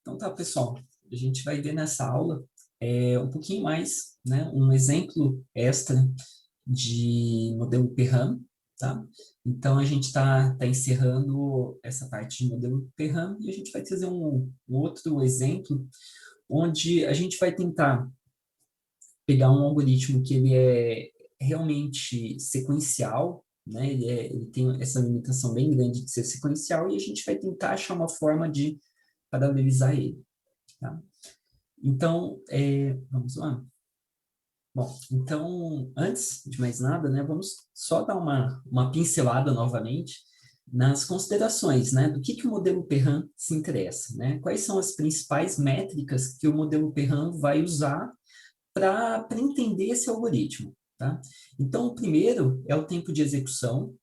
Então tá, pessoal, a gente vai ver nessa aula um pouquinho mais, né, um exemplo extra de modelo Perram, tá? Então a gente está encerrando essa parte de modelo Perram e a gente vai trazer um outro exemplo onde a gente vai tentar pegar um algoritmo que ele é realmente sequencial, né? Ele tem essa limitação bem grande de ser sequencial e a gente vai tentar achar uma forma de paralelizar ele, tá? Então, vamos lá. Bom, então, antes de mais nada, né, vamos só dar uma pincelada novamente nas considerações, né, do que o modelo Perram se interessa, né? Quais são as principais métricas que o modelo Perram vai usar para entender esse algoritmo, tá? Então, o primeiro é o tempo de execução,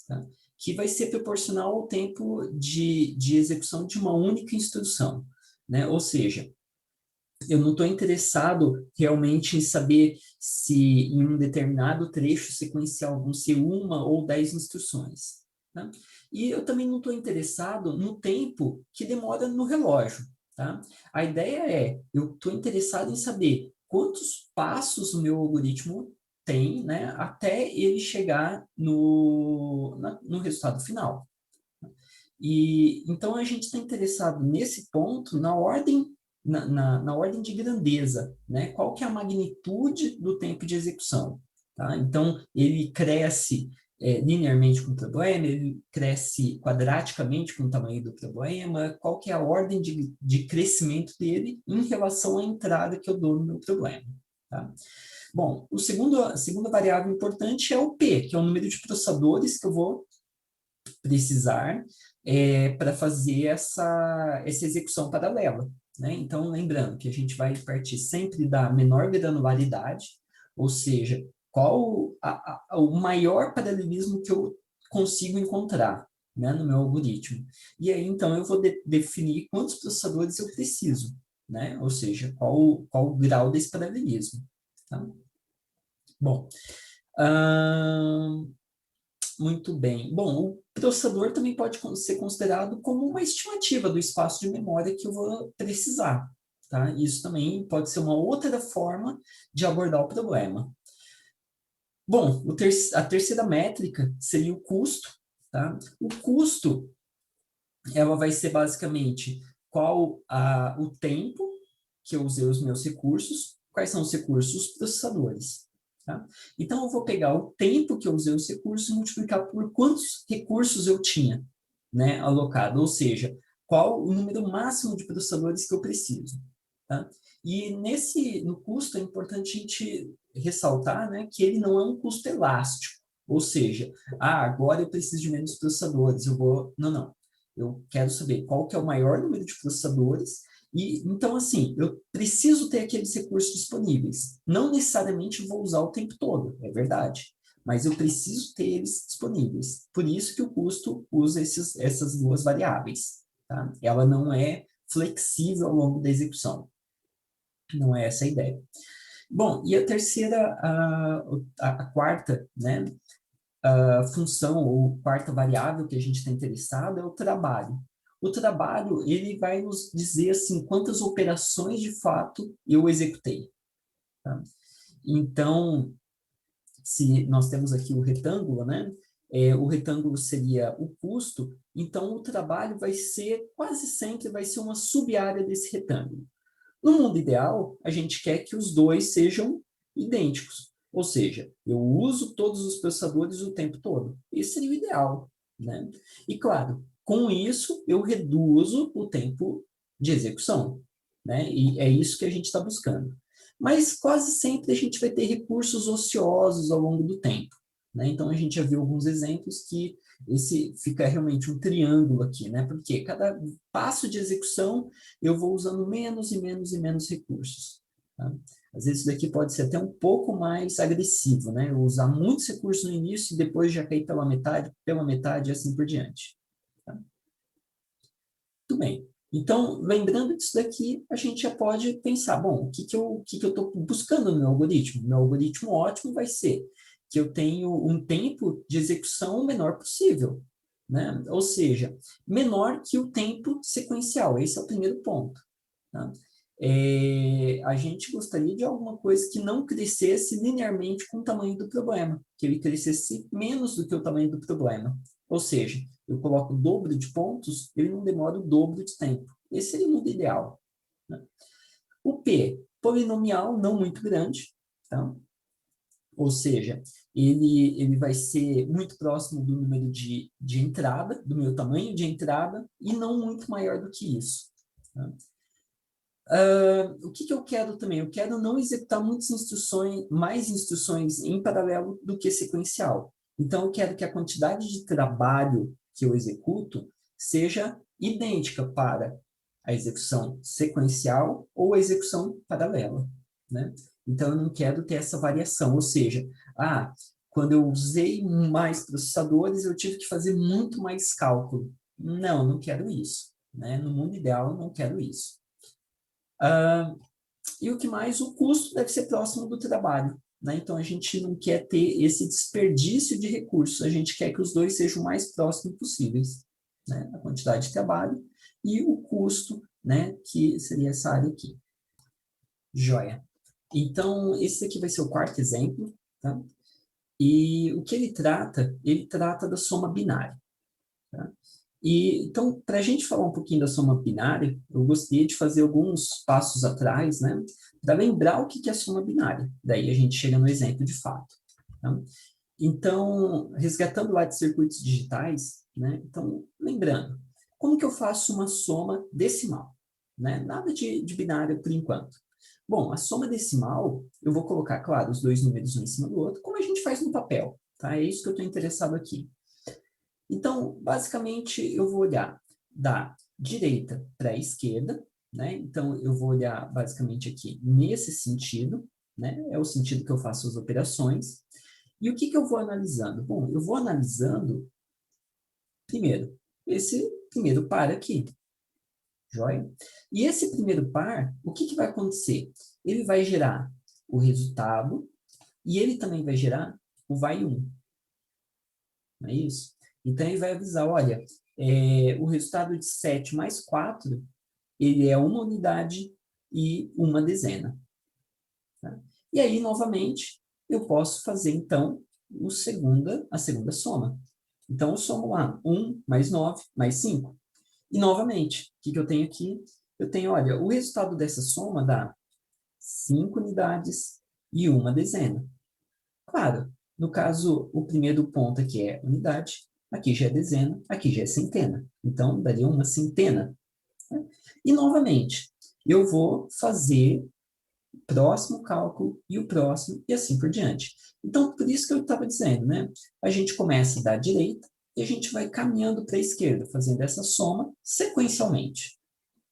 tá? Que vai ser proporcional ao tempo de execução de uma única instrução, né? Ou seja, eu não estou interessado realmente em saber se em um determinado trecho sequencial vão ser uma ou 10 instruções, tá? E eu também não estou interessado no tempo que demora no relógio, tá? A ideia é, eu estou interessado em saber quantos passos o meu algoritmo tem, né, até ele chegar no resultado final. E então a gente está interessado nesse ponto na ordem de grandeza, né? Qual que é a magnitude do tempo de execução, tá? Então ele cresce linearmente com o problema, ele cresce quadraticamente com o tamanho do problema, qual que é a ordem de crescimento dele em relação à entrada que eu dou no meu problema, tá? Bom, a segunda variável importante é o P, que é o número de processadores que eu vou precisar para fazer essa execução paralela, né? Então, lembrando que a gente vai partir sempre da menor granularidade, ou seja, qual o maior paralelismo que eu consigo encontrar, né, no meu algoritmo. E aí, então, eu vou definir quantos processadores eu preciso, né? Ou seja, qual o grau desse paralelismo, tá? Bom, muito bem. Bom, o processador também pode ser considerado como uma estimativa do espaço de memória que eu vou precisar, tá? Isso também pode ser uma outra forma de abordar o problema. Bom, a terceira métrica seria o custo, tá? O custo, ela vai ser basicamente o tempo que eu usei os meus recursos, quais são os recursos? Os processadores. Tá? Então, eu vou pegar o tempo que eu usei os recursos e multiplicar por quantos recursos eu tinha, né, alocado, ou seja, qual o número máximo de processadores que eu preciso. Tá? E no custo é importante a gente ressaltar, né, que ele não é um custo elástico, ou seja, agora eu preciso de menos processadores, eu vou... Não, não. Eu quero saber qual que é o maior número de processadores e, então, assim, eu preciso ter aqueles recursos disponíveis. Não necessariamente vou usar o tempo todo, é verdade. Mas eu preciso ter eles disponíveis. Por isso que o custo usa essas duas variáveis. Tá? Ela não é flexível ao longo da execução. Não é essa a ideia. Bom, e a terceira, a quarta, né, a função ou quarta variável que a gente está interessado é o trabalho. O trabalho, ele vai nos dizer, assim, quantas operações de fato eu executei. Tá? Então, se nós temos aqui o retângulo, né? O retângulo seria o custo, então o trabalho vai ser, quase sempre, vai ser uma sub-área desse retângulo. No mundo ideal, a gente quer que os dois sejam idênticos, ou seja, eu uso todos os processadores o tempo todo. Esse seria o ideal, né? E claro, com isso eu reduzo o tempo de execução, né? E é isso que a gente está buscando. Mas quase sempre a gente vai ter recursos ociosos ao longo do tempo, né? Então a gente já viu alguns exemplos que esse fica realmente um triângulo aqui, né? Porque cada passo de execução eu vou usando menos e menos e menos recursos. Tá? Às vezes isso daqui pode ser até um pouco mais agressivo, né? Eu usar muitos recursos no início e depois já cair pela metade e assim por diante. Tá? Muito bem. Então, lembrando disso daqui, a gente já pode pensar, bom, o que que eu estou buscando no meu algoritmo? Meu algoritmo ótimo vai ser que eu tenho um tempo de execução o menor possível, né? Ou seja, menor que o tempo sequencial. Esse é o primeiro ponto. tá? A gente gostaria de alguma coisa que não crescesse linearmente com o tamanho do problema, que ele crescesse menos do que o tamanho do problema. Ou seja, eu coloco o dobro de pontos, ele não demora o dobro de tempo. Esse seria o mundo ideal, né? O P, polinomial não muito grande, tá? Ou seja, ele vai ser muito próximo do número de entrada, do meu tamanho de entrada, e não muito maior do que isso, tá? O que eu quero também? Eu quero não executar muitas instruções, mais instruções em paralelo do que sequencial. Então, eu quero que a quantidade de trabalho que eu executo seja idêntica para a execução sequencial ou a execução paralela, né? Então, eu não quero ter essa variação, ou seja, quando eu usei mais processadores, eu tive que fazer muito mais cálculo. Não, não quero isso, né? No mundo ideal, eu não quero isso. E o que mais? O custo deve ser próximo do trabalho, né? Então, a gente não quer ter esse desperdício de recursos, a gente quer que os dois sejam o mais próximos possíveis, né? A quantidade de trabalho e o custo, né? Que seria essa área aqui. Joia. Então, esse aqui vai ser o quarto exemplo, tá? E o que ele trata? Ele trata da soma binária, tá? E, então, para a gente falar um pouquinho da soma binária, eu gostaria de fazer alguns passos atrás, né, para lembrar o que é soma binária. Daí a gente chega no exemplo de fato, tá? Então, resgatando lá de circuitos digitais, né, então, lembrando, como que eu faço uma soma decimal? Né? Nada de binário por enquanto. Bom, a soma decimal, eu vou colocar, claro, os dois números um em cima do outro, como a gente faz no papel, tá? É isso que eu estou interessado aqui. Então, basicamente, eu vou olhar da direita para a esquerda, né? Então, eu vou olhar basicamente aqui nesse sentido, né? É o sentido que eu faço as operações. E o que eu vou analisando? Bom, eu vou analisando, primeiro, esse primeiro par aqui, joia? E esse primeiro par, o que vai acontecer? Ele vai gerar o resultado e ele também vai gerar o vai 1. Não é isso? Então, ele vai avisar, olha, o resultado de 7 mais 4, ele é uma unidade e uma dezena. Tá? E aí, novamente, eu posso fazer, então, a segunda soma. Então, eu somo lá 1 mais 9 mais 5. E, novamente, o que eu tenho aqui? Eu tenho, olha, o resultado dessa soma dá 5 unidades e uma dezena. Claro, no caso, o primeiro ponto aqui é unidade, aqui já é dezena, aqui já é centena. Então, daria uma centena. Né? E, novamente, eu vou fazer o próximo cálculo e o próximo, e assim por diante. Então, por isso que eu estava dizendo, né? A gente começa da direita e a gente vai caminhando para a esquerda, fazendo essa soma sequencialmente.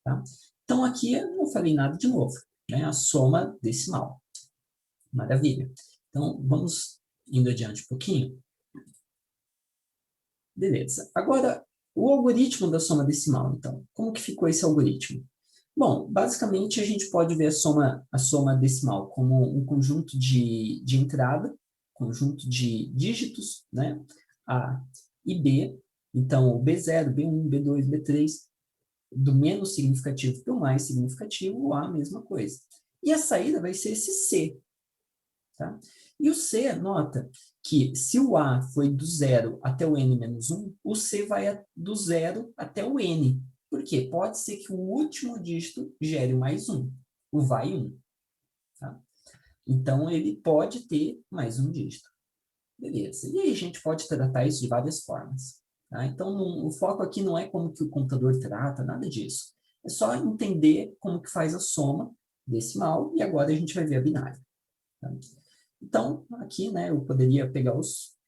Tá? Então, aqui eu não falei nada de novo, né? A soma decimal. Maravilha. Então, vamos indo adiante um pouquinho. Beleza. Agora, o algoritmo da soma decimal, então. Como que ficou esse algoritmo? Bom, basicamente, a gente pode ver a soma decimal como um conjunto de entrada, conjunto de dígitos, né? A e B. Então, o B0, B1, B2, B3, do menos significativo para o mais significativo, o A, a mesma coisa. E a saída vai ser esse C, tá? E o C, nota que se o A foi do 0 até o N menos 1, o C vai do 0 até o N. Por quê? Pode ser que o último dígito gere mais 1, o vai 1. Tá? Então, ele pode ter mais um dígito. Beleza. E aí a gente pode tratar isso de várias formas. Tá? Então, o foco aqui não é como que o computador trata, nada disso. É só entender como que faz a soma decimal e agora a gente vai ver a binária. Tá? Então, aqui, né, eu poderia pegar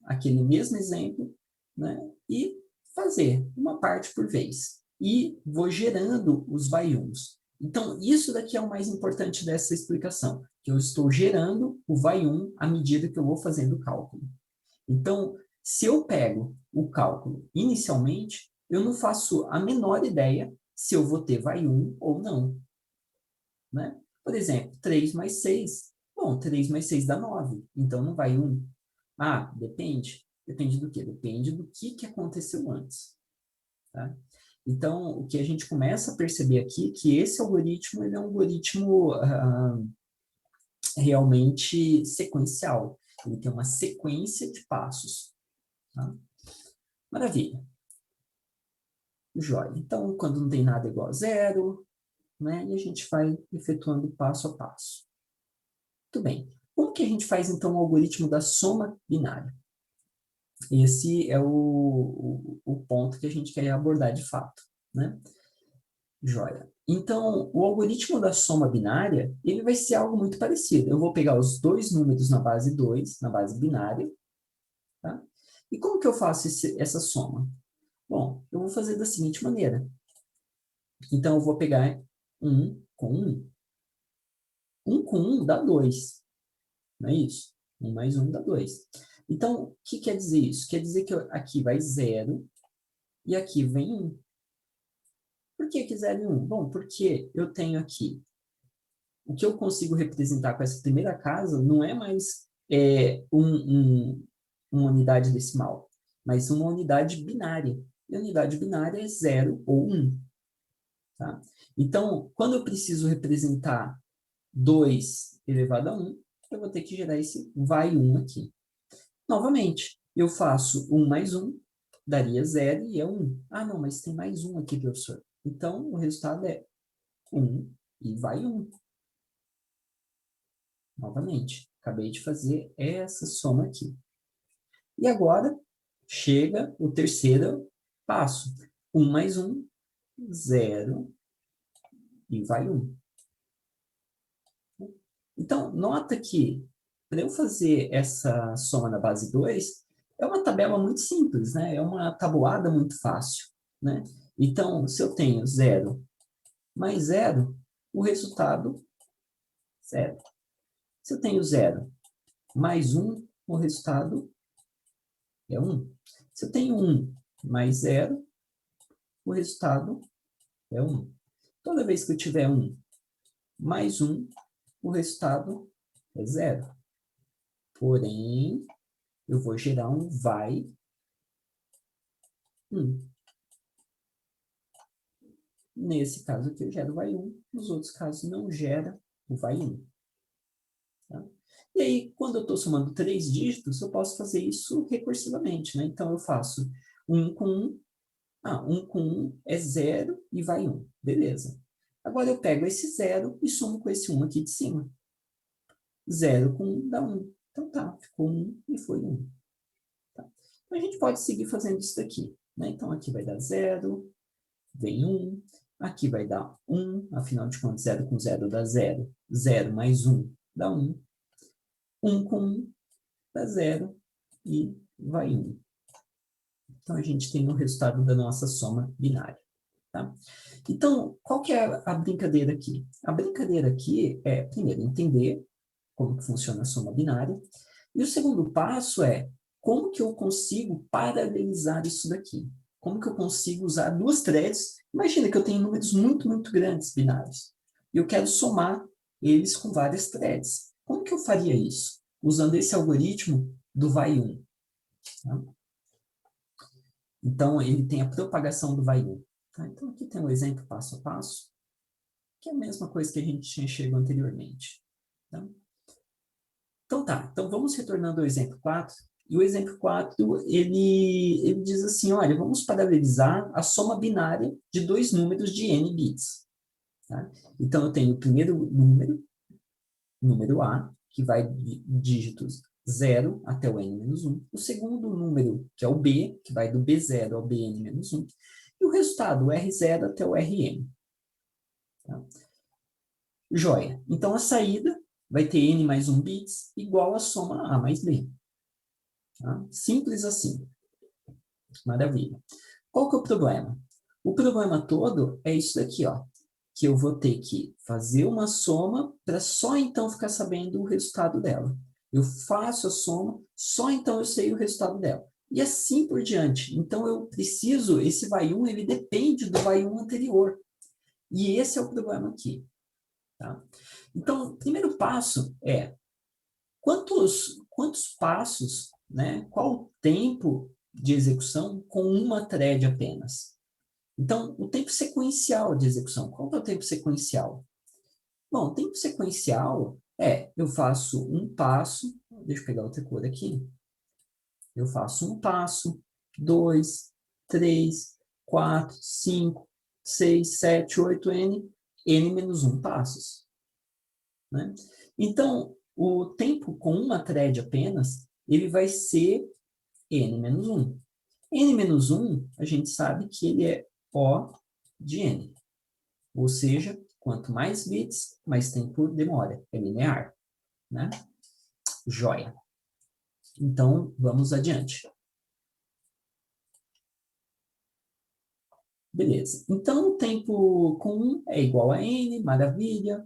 aquele mesmo exemplo, né, e fazer uma parte por vez. E vou gerando os vai-uns. Então, isso daqui é o mais importante dessa explicação, que eu estou gerando o vai-um à medida que eu vou fazendo o cálculo. Então, se eu pego o cálculo inicialmente, eu não faço a menor ideia se eu vou ter vai-um ou não. Né? Por exemplo, 3 mais 6. Bom, 3 mais 6 dá 9. Então, não vai 1. Depende. Depende do quê? Depende do que aconteceu antes. Tá? Então, o que a gente começa a perceber aqui é que esse algoritmo ele é um algoritmo realmente sequencial. Ele tem uma sequência de passos. Tá? Maravilha. Jóia. Então, quando não tem nada igual a zero, né, e a gente vai efetuando passo a passo. Muito bem. Como que a gente faz, então, o algoritmo da soma binária? Esse é o ponto que a gente quer abordar de fato, né? Jóia. Então, o algoritmo da soma binária, ele vai ser algo muito parecido. Eu vou pegar os dois números na base 2, na base binária, tá? E como que eu faço essa soma? Bom, eu vou fazer da seguinte maneira. Então, eu vou pegar 1 com 1. 1 com 1 dá 2, não é isso? 1 mais 1 dá 2. Então, o que quer dizer isso? Quer dizer que aqui vai 0 e aqui vem 1. Por que que 0 e 1? Bom, porque eu tenho aqui, o que eu consigo representar com essa primeira casa não é mais uma unidade decimal, mas uma unidade binária. E a unidade binária é 0 ou 1. Tá? Então, quando eu preciso representar 2 elevado a 1, eu vou ter que gerar esse vai 1 aqui. Novamente, eu faço 1 mais 1, daria 0 e é 1. Ah, não, mas tem mais 1 aqui, professor. Então, o resultado é 1 e vai 1. Novamente, acabei de fazer essa soma aqui. E agora, chega o terceiro passo. 1 mais 1, 0 e vai 1. Então, nota que, para eu fazer essa soma na base 2, é uma tabela muito simples, né? É uma tabuada muito fácil, né? Então, se eu tenho 0 mais 0, o resultado, 0. Se eu tenho 0 mais 1, o resultado é 1. Se eu tenho 1 mais 0, o resultado é 1. Toda vez que eu tiver 1 mais 1, o resultado é 0. Porém, eu vou gerar um vai 1. Nesse caso aqui, eu gero vai 1. Nos outros casos, não gera o vai 1. Tá? E aí, quando eu estou somando 3 dígitos, eu posso fazer isso recursivamente, né? Então, eu faço 1 com 1. 1 com 1 é 0 e vai 1. Beleza. Agora, eu pego esse 0 e somo com esse 1 aqui de cima. 0 com 1 dá 1. Então, tá. Ficou 1 e foi 1. Tá? Então, a gente pode seguir fazendo isso daqui. Né? Então, aqui vai dar 0, vem 1. Aqui vai dar 1, afinal de contas, 0 com 0 dá 0. 0 mais 1 dá 1. 1 com 1 dá 0 e vai 1. Então, a gente tem o resultado da nossa soma binária. Tá? Então, qual que é a brincadeira aqui? A brincadeira aqui é, primeiro, entender como que funciona a soma binária. E o segundo passo é como que eu consigo paralelizar isso daqui? Como que eu consigo usar duas threads? Imagina que eu tenho números muito, muito grandes binários. E eu quero somar eles com várias threads. Como que eu faria isso? Usando esse algoritmo do vai 1. Tá? Então, ele tem a propagação do vai 1. Tá? Então, aqui tem um exemplo passo a passo, que é a mesma coisa que a gente tinha chegado anteriormente. Tá? Então tá, então vamos retornando ao exemplo 4. E o exemplo 4, ele diz assim, olha, vamos paralelizar a soma binária de dois números de n bits. Tá? Então eu tenho o primeiro número A, que vai de dígitos 0 até o n-1. O segundo número, que é o B, que vai do B0 ao Bn-1. E o resultado, o R0 até o Rn. Tá? Joia. Então a saída vai ter n mais 1 bits igual a soma A mais B. Tá? Simples assim. Maravilha. Qual que é o problema? O problema todo é isso daqui, ó, que eu vou ter que fazer uma soma para só então ficar sabendo o resultado dela. Eu faço a soma, só então eu sei o resultado dela. E assim por diante. Então eu preciso, esse vai 1, ele depende do vai 1 anterior. E esse é o problema aqui. Tá? Então, o primeiro passo é quantos passos, né? Qual o tempo de execução com uma thread apenas? Então, o tempo sequencial de execução. Qual que é o tempo sequencial? Bom, o tempo sequencial eu faço um passo, deixa eu pegar outra cor aqui, eu faço um passo, 2, 3, 4, 5, 6, 7, 8, N menos um passos, né? Então, o tempo com uma thread apenas, ele vai ser N menos um. N menos um, a gente sabe que ele é O de N. Ou seja, quanto mais bits, mais tempo demora. É linear, né? Joia. Então, vamos adiante. Beleza. Então, o tempo com é igual a n, maravilha.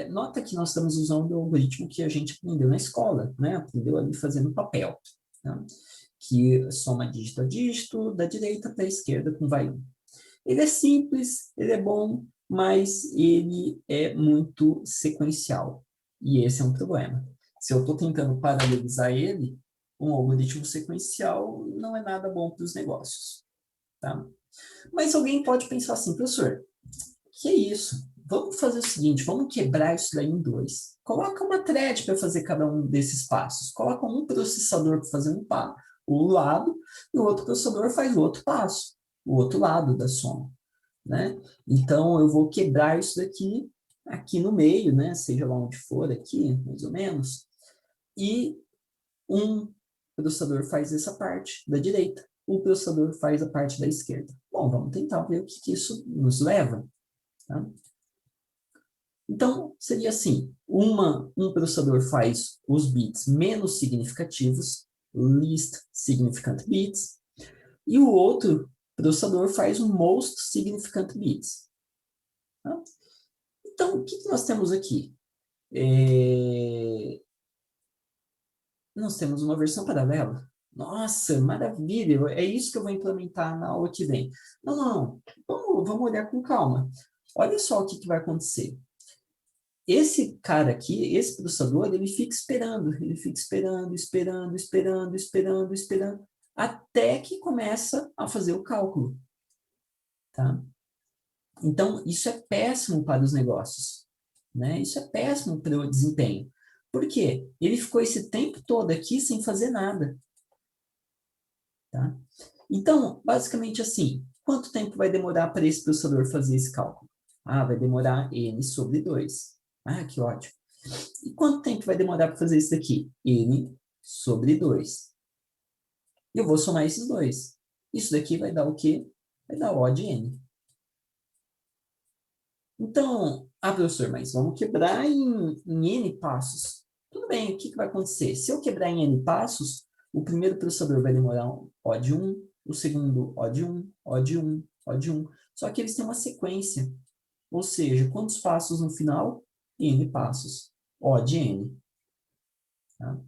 Nota que nós estamos usando o algoritmo que a gente aprendeu na escola, né? Aprendeu ali fazendo papel, né? Que soma dígito a dígito, da direita para a esquerda com vai 1. Ele é simples, ele é bom, mas ele é muito sequencial. E esse é um problema. Se eu estou tentando paralelizar ele, um algoritmo sequencial não é nada bom para os negócios, tá? Mas alguém pode pensar assim, professor, que é isso? Vamos fazer o seguinte, vamos quebrar isso daí em dois. Coloca uma thread para fazer cada um desses passos. Coloca um processador para fazer o lado, e o outro processador faz o outro passo, o outro lado da soma, né? Então, eu vou quebrar isso daqui aqui no meio, né? Seja lá onde for aqui, mais ou menos. E um processador faz essa parte da direita, o processador faz a parte da esquerda. Bom, vamos tentar ver o que isso nos leva. Tá? Então, seria assim, um processador faz os bits menos significativos, least significant bits, e o outro processador faz o most significant bits. Tá? Então, o que nós temos aqui? Nós temos uma versão paralela. Nossa, maravilha! É isso que eu vou implementar na aula que vem. Não, não, não. Vamos olhar com calma. Olha só o que vai acontecer. Esse cara aqui, esse processador, ele fica esperando, até que começa a fazer o cálculo. Tá? Então, isso é péssimo para os negócios, né? Isso é péssimo para o desempenho. Por quê? Ele ficou esse tempo todo aqui sem fazer nada. Tá? Então, basicamente assim, quanto tempo vai demorar para esse processador fazer esse cálculo? Ah, vai demorar n sobre 2. Ah, que ótimo. E quanto tempo vai demorar para fazer isso daqui? N sobre 2. Eu vou somar esses dois. Isso daqui vai dar o quê? Vai dar O de N. Então, professor, mas vamos quebrar em N passos. Tudo bem, o que vai acontecer? Se eu quebrar em N passos, o primeiro processador vai demorar O de 1, o segundo O de 1, O de 1, O de 1. Só que eles têm uma sequência. Ou seja, quantos passos no final? N passos. O de N. Tá?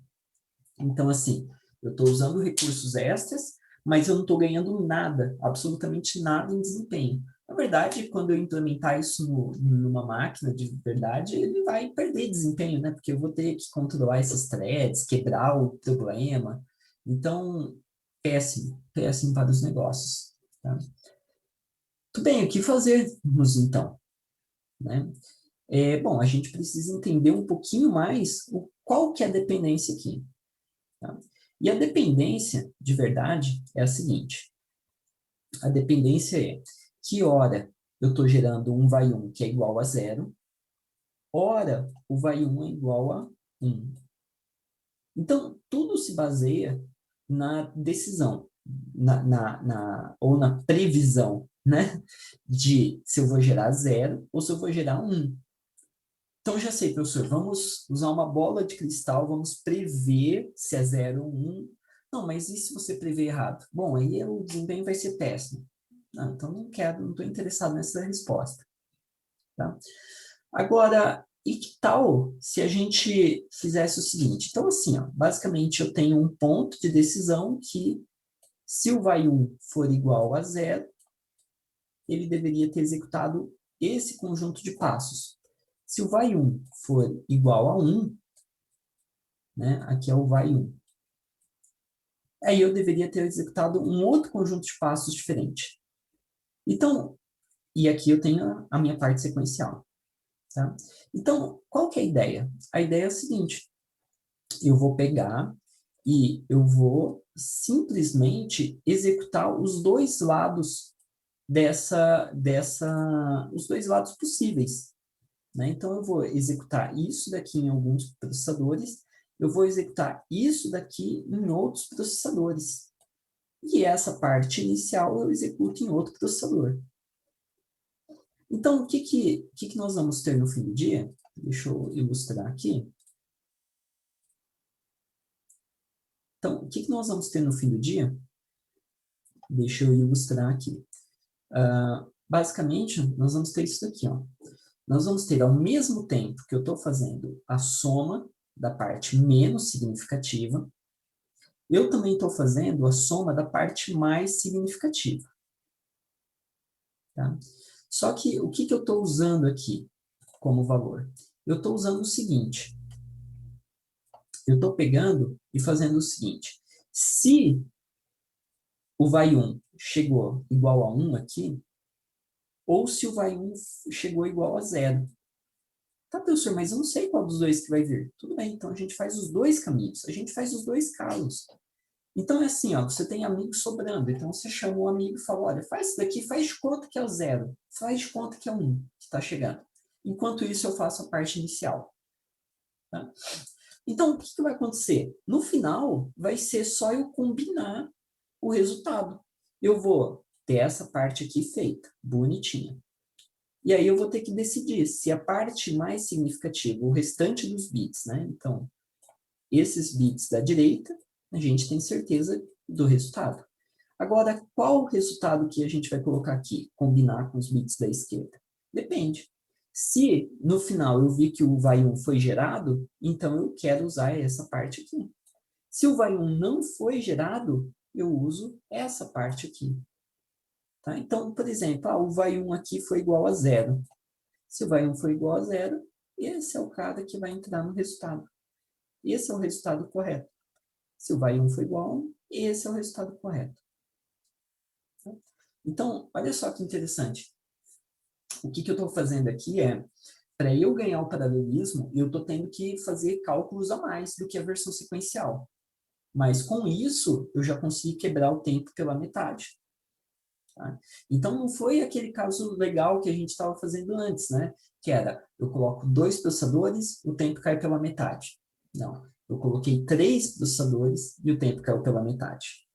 Então, assim, eu estou usando recursos extras, mas eu não estou ganhando nada, absolutamente nada em desempenho. Na verdade, quando eu implementar isso numa máquina de verdade, ele vai perder desempenho, né? Porque eu vou ter que controlar esses threads, quebrar o problema. Então, péssimo, péssimo para os negócios. Tá? Tudo bem, o que fazermos então? Né? Bom, a gente precisa entender um pouquinho mais qual que é a dependência aqui. Tá? E a dependência, de verdade, é a seguinte. A dependência é que hora eu estou gerando um vai 1 que é igual a 0, hora o vai 1 é igual a 1. Então, tudo se baseia na decisão, ou na previsão, né? De se eu vou gerar 0 ou se eu vou gerar 1. Então, já sei, professor, vamos usar uma bola de cristal, vamos prever se é 0 ou 1. Não, mas e se você prever errado? Bom, aí o desempenho vai ser péssimo. Não, então não quero, não estou interessado nessa resposta. Tá? Agora, e que tal se a gente fizesse o seguinte? Então, assim, ó, basicamente eu tenho um ponto de decisão que, se o vai 1 for igual a 0, ele deveria ter executado esse conjunto de passos. Se o vai 1 for igual a 1, né, aqui é o vai 1, aí eu deveria ter executado um outro conjunto de passos diferente. Então, e aqui eu tenho a minha parte sequencial, tá? Então, qual que é a ideia? A ideia é a seguinte, eu vou pegar e eu vou simplesmente executar os dois lados os dois lados possíveis, né? Então, eu vou executar isso daqui em alguns processadores, eu vou executar isso daqui em outros processadores. E essa parte inicial eu executo em outro processador. Então, o que nós vamos ter no fim do dia? Deixa eu ilustrar aqui. Então, o que nós vamos ter no fim do dia? Deixa eu ilustrar aqui. Basicamente, nós vamos ter isso daqui, ó. Nós vamos ter, ao mesmo tempo que eu estou fazendo a soma da parte menos significativa, eu também estou fazendo a soma da parte mais significativa. Tá? Só que o que eu estou usando aqui como valor? Eu estou usando o seguinte. Eu estou pegando e fazendo o seguinte. Se o vai 1 chegou igual a 1 aqui, ou se o vai 1 chegou igual a 0. Tá, professor, mas eu não sei qual dos dois que vai vir. Tudo bem, então a gente faz os dois caminhos, a gente faz os dois casos. Então é assim, ó, você tem amigos sobrando, então você chama um amigo e fala, olha, faz isso daqui, faz de conta que é o 0, faz de conta que é o 1 que está chegando. Enquanto isso, eu faço a parte inicial. Tá? Então, o que vai acontecer? No final, vai ser só eu combinar o resultado. Eu vou ter essa parte aqui feita, bonitinha. E aí eu vou ter que decidir se a parte mais significativa, o restante dos bits, né? Então, esses bits da direita, a gente tem certeza do resultado. Agora, qual o resultado que a gente vai colocar aqui? Combinar com os bits da esquerda? Depende. Se no final eu vi que o vai 1 foi gerado, então eu quero usar essa parte aqui. Se o vai 1 não foi gerado, eu uso essa parte aqui. Tá? Então, por exemplo, o vai 1 aqui foi igual a 0. Se o vai 1 for igual a 0, esse é o cara que vai entrar no resultado. Esse é o resultado correto. Se o vai 1 for igual a 1, esse é o resultado correto. Então, olha só que interessante. O que eu estou fazendo aqui é, para eu ganhar o paralelismo, eu estou tendo que fazer cálculos a mais do que a versão sequencial. Mas com isso, eu já consegui quebrar o tempo pela metade. Tá? Então, não foi aquele caso legal que a gente estava fazendo antes, né? Que era, eu coloco 2 processadores, o tempo cai pela metade. Não, eu coloquei 3 processadores e o tempo caiu pela metade.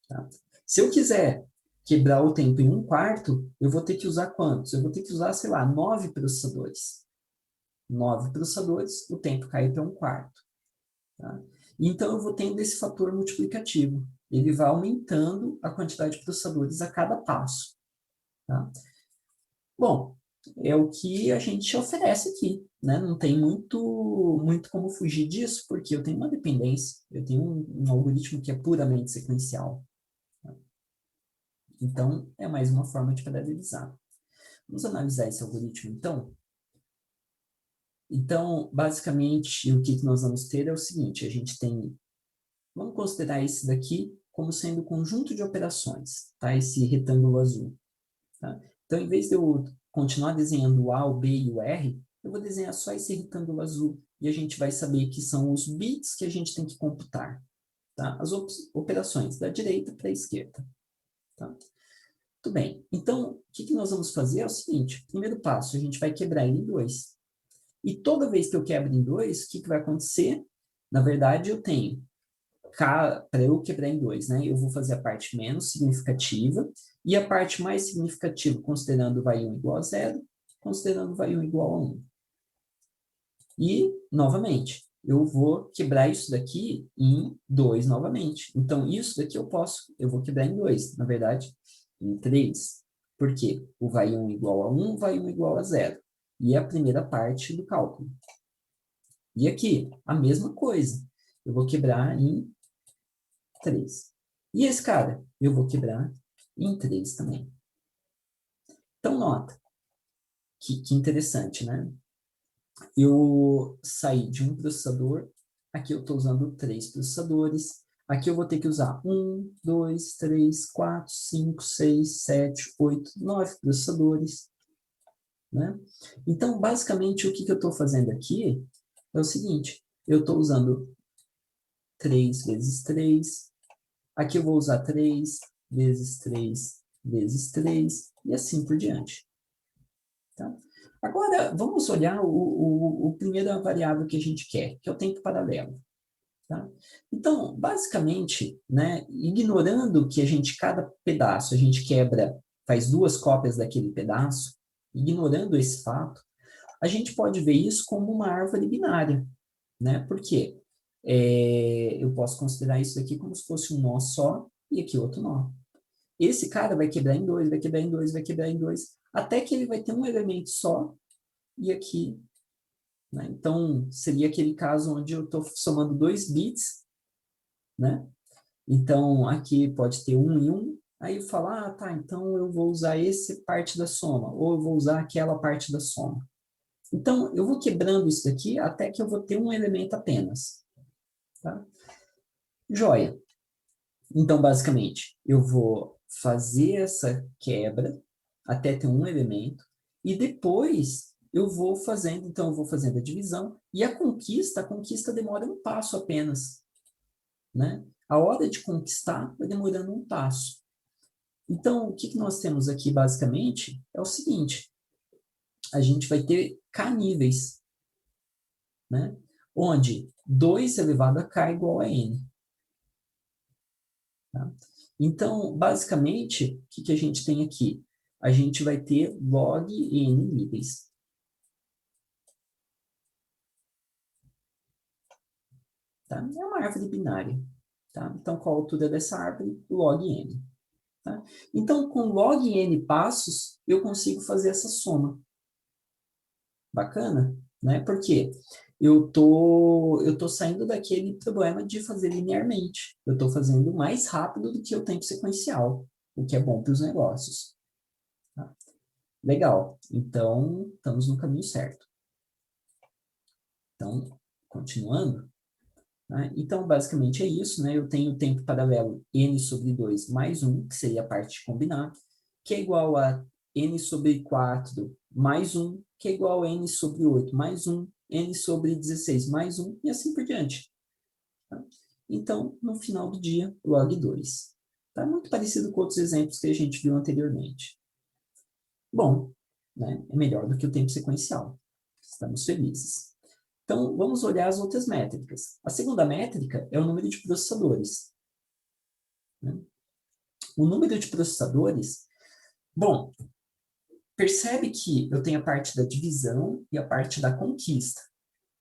Tá? Se eu quiser quebrar o tempo em 1/4, eu vou ter que usar quantos? Eu vou ter que usar, sei lá, 9 processadores. 9 processadores, o tempo cai para 1/4. Tá? Então, eu vou tendo esse fator multiplicativo. Ele vai aumentando a quantidade de processadores a cada passo. Tá? Bom, é o que a gente oferece aqui, né? Não tem muito como fugir disso, porque eu tenho uma dependência, eu tenho um algoritmo que é puramente sequencial. Tá? Então, é mais uma forma de paralelizar. Vamos analisar esse algoritmo, então? Então, basicamente, o que nós vamos ter é o seguinte, a gente tem, vamos considerar esse daqui como sendo o conjunto de operações, tá? Esse retângulo azul. Tá? Então, em vez de eu continuar desenhando o A, o B e o R, eu vou desenhar só esse retângulo azul e a gente vai saber que são os bits que a gente tem que computar. Tá? As operações da direita para a esquerda. Tá? Muito bem. Então, o que nós vamos fazer é o seguinte. Primeiro passo, a gente vai quebrar ele em 2. E toda vez que eu quebro em 2, o que vai acontecer? Na verdade, eu tenho para eu quebrar em 2, né? Eu vou fazer a parte menos significativa e a parte mais significativa, considerando vai 1 igual a 0, considerando vai 1 igual a 1. E, novamente, eu vou quebrar isso daqui em 2 novamente. Então, isso daqui eu vou quebrar em 2, na verdade, em 3. Por quê? O vai 1 igual a 1, vai 1 igual a 0. E é a primeira parte do cálculo. E aqui, a mesma coisa. Eu vou quebrar em 3. E esse cara, eu vou quebrar em 3 também. Então, nota. Que interessante, né? Eu saí de um processador, aqui eu estou usando 3 processadores, Aqui eu vou ter que usar 1, 2, 3, 4, 5, 6, 7, 8, 9 processadores, né? Então, basicamente, o que eu estou fazendo aqui é o seguinte, eu estou usando 3 vezes 3, aqui eu vou usar 3 vezes 3 vezes 3, e assim por diante. Tá? Agora, vamos olhar o primeira variável que a gente quer, que é o tempo paralelo. Tá? Então, basicamente, né, ignorando que cada pedaço a gente quebra, faz 2 cópias daquele pedaço, ignorando esse fato, a gente pode ver isso como uma árvore binária. Né? Por quê? Eu posso considerar isso aqui como se fosse um nó só e aqui outro nó. Esse cara vai quebrar em 2, vai quebrar em 2, vai quebrar em 2, até que ele vai ter um elemento só e aqui. Né? Então, seria aquele caso onde eu estou somando 2 bits, né? Então, aqui pode ter 1 e 1, aí eu falo, tá, então eu vou usar essa parte da soma, ou eu vou usar aquela parte da soma. Então, eu vou quebrando isso daqui até que eu vou ter um elemento apenas. Tá? Joia. Então, basicamente, eu vou fazer essa quebra até ter um elemento, e depois eu vou fazendo, então eu vou fazendo a divisão, e a conquista demora um passo apenas, né? A hora de conquistar vai demorando um passo. Então, o que nós temos aqui, basicamente, é o seguinte, a gente vai ter k níveis, né? Onde 2 elevado a k igual a n. Tá? Então, basicamente, o que a gente tem aqui? A gente vai ter log n níveis. Tá? É uma árvore binária. Tá? Então, qual a altura dessa árvore? Log n. Tá? Então, com log n passos, eu consigo fazer essa soma. Bacana? Né? Por quê? Eu tô saindo daquele problema de fazer linearmente. Eu estou fazendo mais rápido do que o tempo sequencial, o que é bom para os negócios. Tá? Legal. Então, estamos no caminho certo. Então, continuando. Né? Então, basicamente é isso. Né? Eu tenho o tempo paralelo n sobre 2 mais 1, que seria a parte de combinar, que é igual a n sobre 4 mais 1, que é igual a n sobre 8 mais 1, n sobre 16 mais 1, e assim por diante. Tá? Então, no final do dia, log 2. Tá muito parecido com outros exemplos que a gente viu anteriormente. Bom, né? É melhor do que o tempo sequencial. Estamos felizes. Então, vamos olhar as outras métricas. A segunda métrica é o número de processadores. Né? O número de processadores, bom, percebe que eu tenho a parte da divisão e a parte da conquista,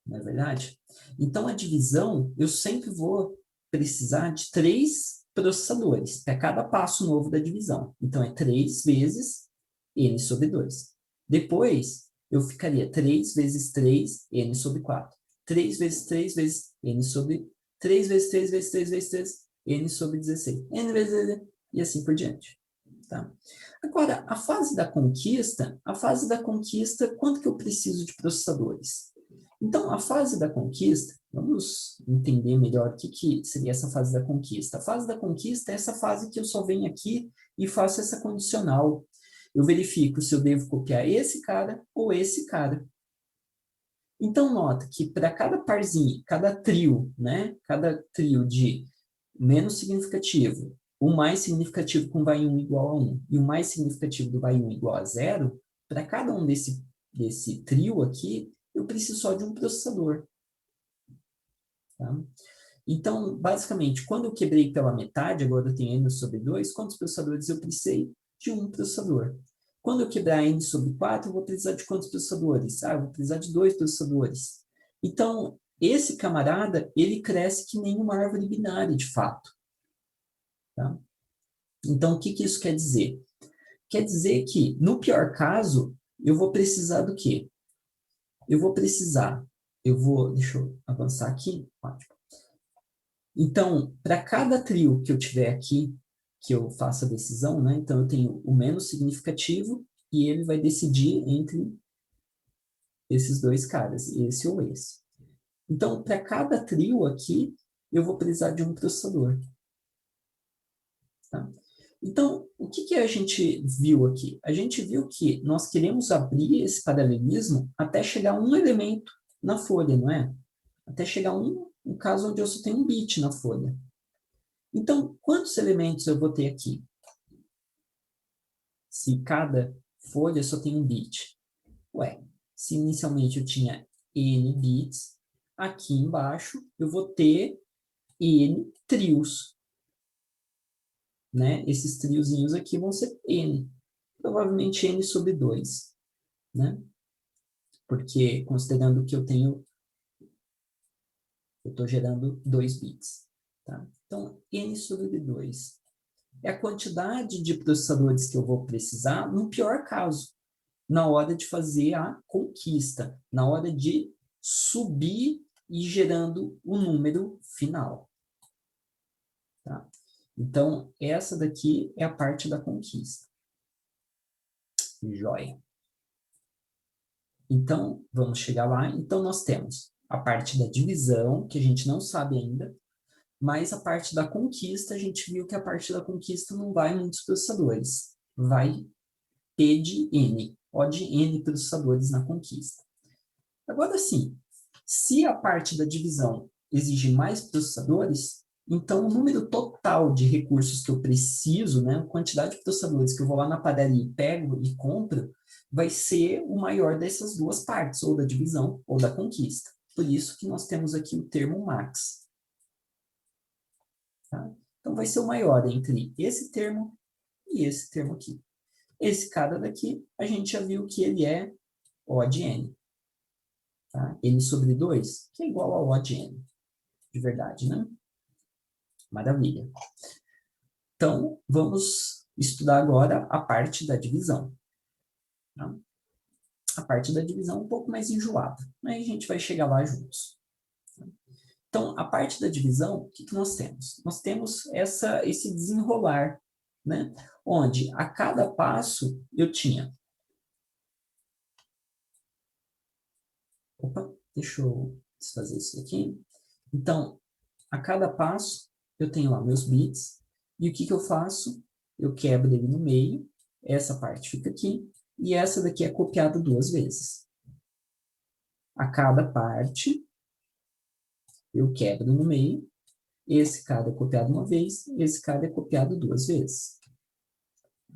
não é verdade? Então, a divisão, eu sempre vou precisar de 3 processadores para cada passo novo da divisão. Então, é 3 vezes n sobre 2. Depois, eu ficaria 3 vezes 3, n sobre 4. 3 vezes 3 vezes n sobre 3 vezes 3 vezes 3 vezes 3, n sobre 16. N vezes e assim por diante. Tá? Agora, a fase da conquista, quanto que eu preciso de processadores? Então, a fase da conquista, vamos entender melhor o que seria essa fase da conquista. A fase da conquista é essa fase que eu só venho aqui e faço essa condicional. Eu verifico se eu devo copiar esse cara ou esse cara. Então, nota que para cada parzinho, cada trio, né? Cada trio de menos significativo, o mais significativo com vai 1 igual a 1 e o mais significativo do vai 1 igual a 0, para cada um desse trio aqui, eu preciso só de um processador. Tá? Então, basicamente, quando eu quebrei pela metade, agora eu tenho n sobre 2, quantos processadores eu precisei? De um processador. Quando eu quebrar n sobre 4, eu vou precisar de quantos processadores? Eu vou precisar de 2 processadores. Então, esse camarada, ele cresce que nem uma árvore binária, de fato. Tá? Então, o que isso quer dizer? Quer dizer que, no pior caso, eu vou precisar do quê? Deixa eu avançar aqui. Ótimo. Então, para cada trio que eu tiver aqui, que eu faça a decisão, né? Então, eu tenho o menos significativo e ele vai decidir entre esses dois caras, esse ou esse. Então, para cada trio aqui, eu vou precisar de um processador. Tá? Então, o que a gente viu aqui? A gente viu que nós queremos abrir esse paralelismo até chegar a um elemento na folha, não é? Até chegar a um caso onde eu só tenho um bit na folha. Então, quantos elementos eu vou ter aqui? Se cada folha só tem um bit. Ué, se inicialmente eu tinha n bits, aqui embaixo eu vou ter n trios, né? Esses triozinhos aqui vão ser n, provavelmente n sobre 2, né? Porque considerando que eu estou gerando 2 bits, tá? Então, n sobre 2 é a quantidade de processadores que eu vou precisar no pior caso, na hora de fazer a conquista, na hora de subir e gerando o número final. Tá? Então, essa daqui é a parte da conquista. Joia. Então, vamos chegar lá. Então, nós temos a parte da divisão, que a gente não sabe ainda, mas a parte da conquista, a gente viu que a parte da conquista não vai muitos processadores. Vai P de N, O de N processadores na conquista. Agora sim, se a parte da divisão exige mais processadores, então o número total de recursos que eu preciso, né, a quantidade de processadores que eu vou lá na padaria e pego e compro, vai ser o maior dessas duas partes, ou da divisão ou da conquista. Por isso que nós temos aqui o termo max. Tá? Então vai ser o maior entre esse termo e esse termo aqui. Esse cara daqui, a gente já viu que ele é O de N. Tá? N sobre 2, que é igual a O de N. De verdade, né? Maravilha. Então, vamos estudar agora a parte da divisão. Tá? A parte da divisão é um pouco mais enjoada, mas a gente vai chegar lá juntos. Então, a parte da divisão, o que nós temos? Nós temos esse desenrolar, né? Onde a cada passo eu tinha... Opa, deixa eu desfazer isso aqui. Então, a cada passo, eu tenho lá meus bits, e o que eu faço? Eu quebro ele no meio, essa parte fica aqui, e essa daqui é copiada 2 vezes. A cada parte, eu quebro no meio, esse cara é copiado uma vez, esse cara é copiado 2 vezes.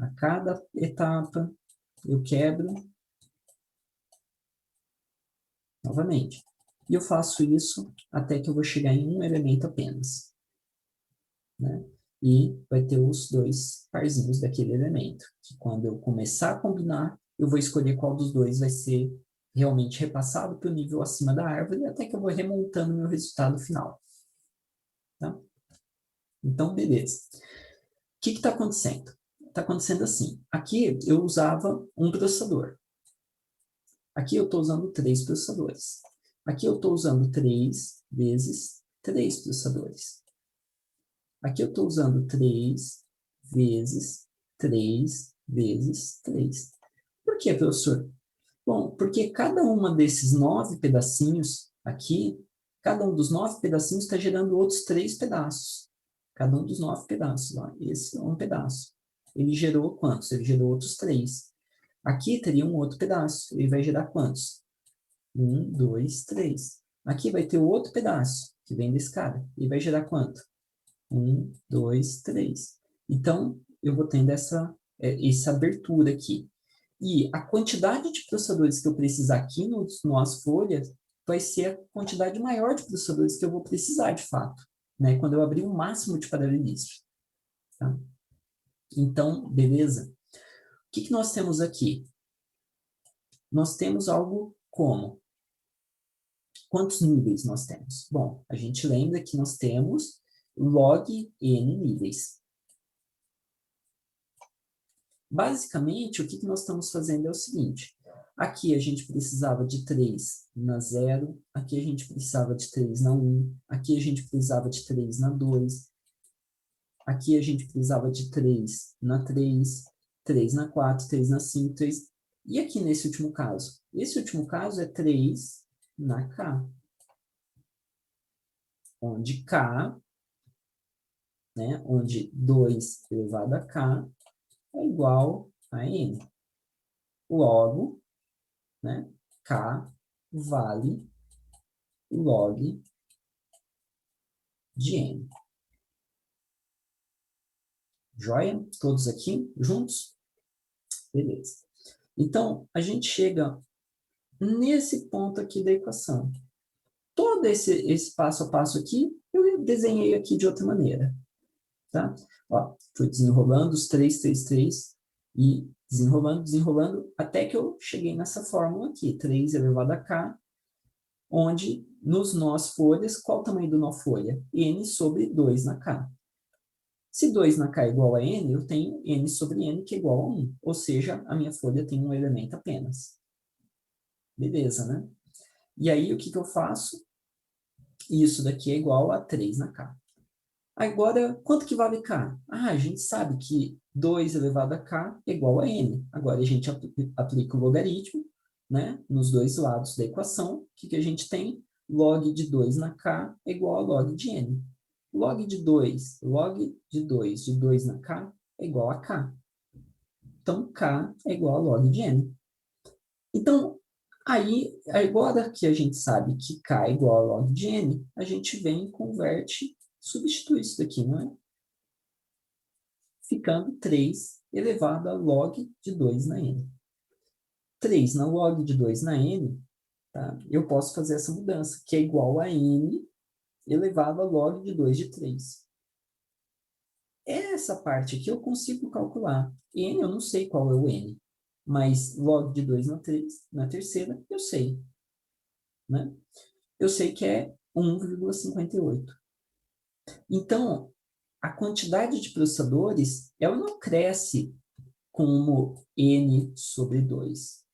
A cada etapa, eu quebro novamente. E eu faço isso até que eu vou chegar em um elemento apenas. Né? E vai ter os 2 parzinhos daquele elemento, que quando eu começar a combinar, eu vou escolher qual dos 2 vai ser realmente repassado para o nível acima da árvore, até que eu vou remontando meu resultado final. Tá? Então, beleza. O que está acontecendo? Está acontecendo assim. Aqui eu usava um processador. Aqui eu estou usando 3 processadores. Aqui eu estou usando 3 vezes 3 processadores. Aqui eu estou usando 3 vezes 3 vezes 3. Por que, professor? Bom, porque cada uma desses 9 pedacinhos aqui, cada um dos 9 pedacinhos está gerando outros 3 pedaços. Cada um dos 9 pedaços. Ó, esse é um pedaço. Ele gerou quantos? Ele gerou outros 3. Aqui teria um outro pedaço. Ele vai gerar quantos? 1, 2, 3. Aqui vai ter outro pedaço, que vem desse cara. E vai gerar quanto? 1, 2, 3. Então, eu vou tendo essa abertura aqui. E a quantidade de processadores que eu precisar aqui nas folhas vai ser a quantidade maior de processadores que eu vou precisar, de fato, né? Quando eu abrir o máximo de paralelismo. Tá? Então, beleza? O que nós temos aqui? Nós temos algo como... Quantos níveis nós temos? Bom, a gente lembra que nós temos log n níveis. Basicamente, o que nós estamos fazendo é o seguinte. Aqui a gente precisava de 3 na 0, aqui a gente precisava de 3 na 1, aqui a gente precisava de 3 na 2, aqui a gente precisava de 3 na 3, 3 na 4, 3 na 5, 3... E aqui nesse último caso? Esse último caso é 3 na K. onde K, né, onde 2 elevado a K é igual a N. Logo, né, K vale log de N. Joia? Todos aqui juntos? Beleza. Então, a gente chega nesse ponto aqui da equação. Todo esse passo a passo aqui, eu desenhei aqui de outra maneira. Tá? Ó, fui desenrolando os 3, 3, 3 e desenrolando, até que eu cheguei nessa fórmula aqui, 3 elevado a K, onde nos nós folhas, qual o tamanho do nó folha? N sobre 2 na K. Se 2 na K é igual a N, eu tenho N sobre N que é igual a 1. Ou seja, a minha folha tem um elemento apenas. Beleza, né? E aí, o que eu faço? Isso daqui é igual a 3 na K. Agora, quanto que vale K? Ah, a gente sabe que 2 elevado a K é igual a N. Agora, a gente aplica o logaritmo, né, nos dois lados da equação. O que a gente tem? Log de 2 na K é igual a log de N. Log de 2 de 2 na K é igual a K. Então, K é igual a log de N. Então, aí, agora que a gente sabe que K é igual a log de N, a gente vem e converte, substitui isso daqui, não é? Ficando 3 elevado a log de 2 na N. 3 na log de 2 na N, tá? Eu posso fazer essa mudança, que é igual a N elevado a log de 2 de 3. Essa parte aqui eu consigo calcular. N eu não sei qual é o N, mas log de 2 na terceira eu sei. Né? Eu sei que é 1,58. Então, a quantidade de processadores, ela não cresce como N sobre 2.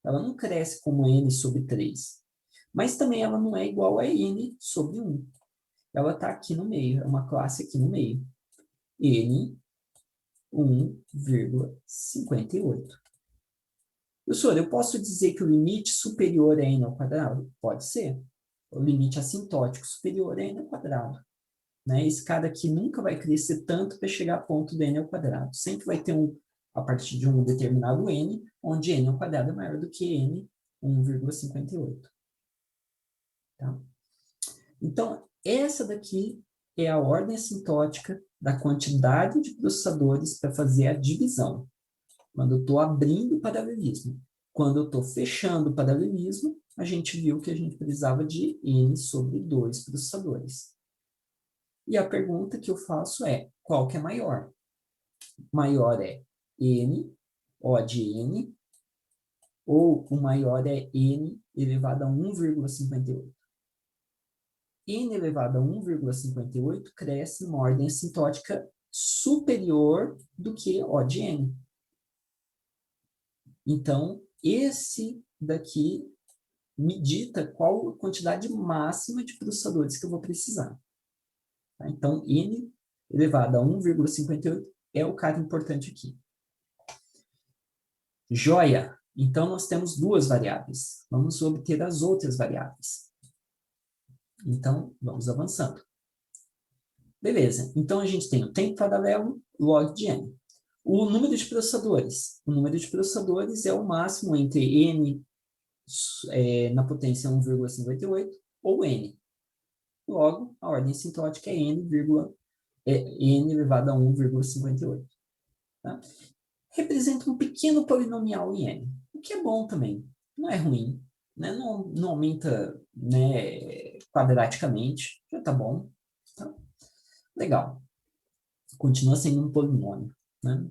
Ela não cresce como N sobre 3. Mas também ela não é igual a N sobre 1. Ela está aqui no meio, é uma classe aqui no meio. N 1,58. Professor, eu posso dizer que o limite superior é N ao quadrado? Pode ser. O limite assintótico superior é N ao quadrado. Né? Esse cara aqui nunca vai crescer tanto para chegar a ponto do N ao quadrado. Sempre vai ter a partir de um determinado N, onde N ao quadrado é maior do que N 1,58. Tá? Então, essa daqui é a ordem assintótica da quantidade de processadores para fazer a divisão. Quando eu estou abrindo o paralelismo. Quando eu estou fechando o paralelismo, a gente viu que a gente precisava de N sobre 2 processadores. E a pergunta que eu faço é, qual que é maior? Maior é N, O de N, ou o maior é N elevado a 1,58? N elevado a 1,58 cresce numa ordem assintótica superior do que O de N. Então, esse daqui me dita qual a quantidade máxima de processadores que eu vou precisar. Tá? Então, N elevado a 1,58 é o cara importante aqui. Joia! Então, nós temos duas variáveis. Vamos obter as outras variáveis. Então, vamos avançando. Beleza. Então, a gente tem o tempo paralelo, log de N. O número de processadores. O número de processadores é o máximo entre N na potência 1,58 ou N. Logo, a ordem assintótica é N elevado a 1,58. Tá? Representa um pequeno polinomial em N, o que é bom também, não é ruim, né? Não aumenta, né, quadraticamente, já tá bom. Tá? Legal. Continua sendo um polinômio. Né?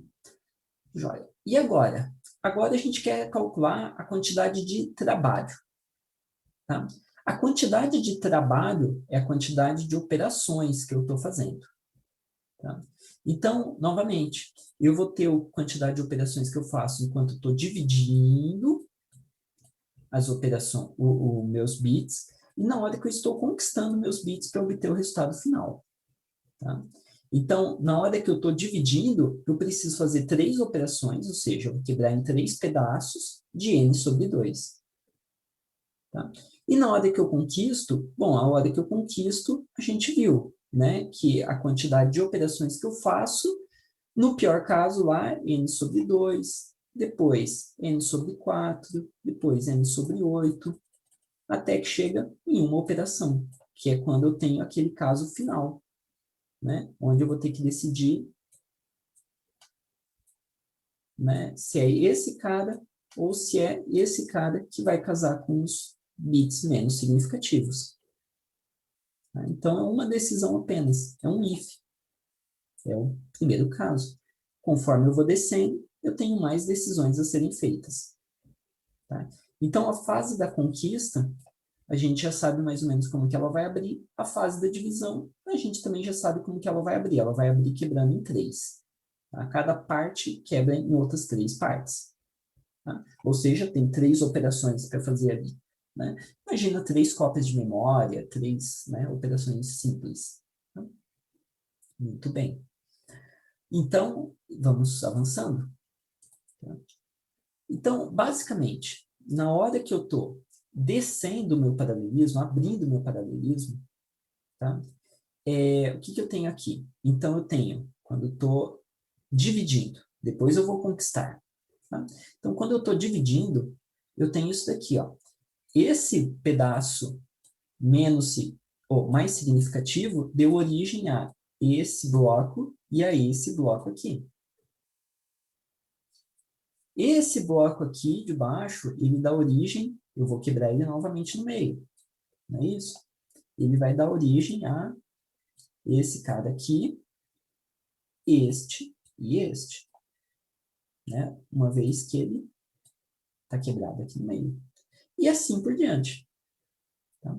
Joia. E agora? Agora a gente quer calcular a quantidade de trabalho. Tá? A quantidade de trabalho é a quantidade de operações que eu estou fazendo. Tá? Então, novamente, eu vou ter a quantidade de operações que eu faço enquanto estou dividindo as operações, os meus bits, e na hora que eu estou conquistando meus bits para obter o resultado final. Tá? Então, na hora que eu estou dividindo, eu preciso fazer 3 operações, ou seja, eu vou quebrar em 3 pedaços de n sobre 2. Tá? E na hora que eu conquisto, bom, a hora que eu conquisto, a gente viu, né, que a quantidade de operações que eu faço, no pior caso lá, n sobre 2, depois n sobre 4, depois n sobre 8, até que chega em uma operação, que é quando eu tenho aquele caso final, né, onde eu vou ter que decidir, né, se é esse cara ou se é esse cara que vai casar com os bits menos significativos. Tá? Então, é uma decisão apenas, é um if, é o primeiro caso. Conforme eu vou descendo, eu tenho mais decisões a serem feitas. Tá? Então, a fase da conquista, a gente já sabe mais ou menos como que ela vai abrir. A fase da divisão, a gente também já sabe como que ela vai abrir. Ela vai abrir quebrando em 3. Tá? Cada parte quebra em outras 3 partes. Tá? Ou seja, tem 3 operações para fazer ali. Né? Imagina 3 cópias de memória, 3, né, operações simples. Tá? Muito bem. Então, vamos avançando. Tá? Então, basicamente, na hora que eu estou descendo o meu paralelismo, abrindo o meu paralelismo, tá? O que eu tenho aqui? Então, eu tenho, quando eu estou dividindo, depois eu vou conquistar. Tá? Então, quando eu estou dividindo, eu tenho isso daqui, ó. Esse pedaço menos ou mais significativo deu origem a esse bloco e a esse bloco aqui. Esse bloco aqui de baixo, ele dá origem, eu vou quebrar ele novamente no meio, não é isso? Ele vai dar origem a esse cara aqui, este e este, né? Uma vez que ele está quebrado aqui no meio. E assim por diante. Tá?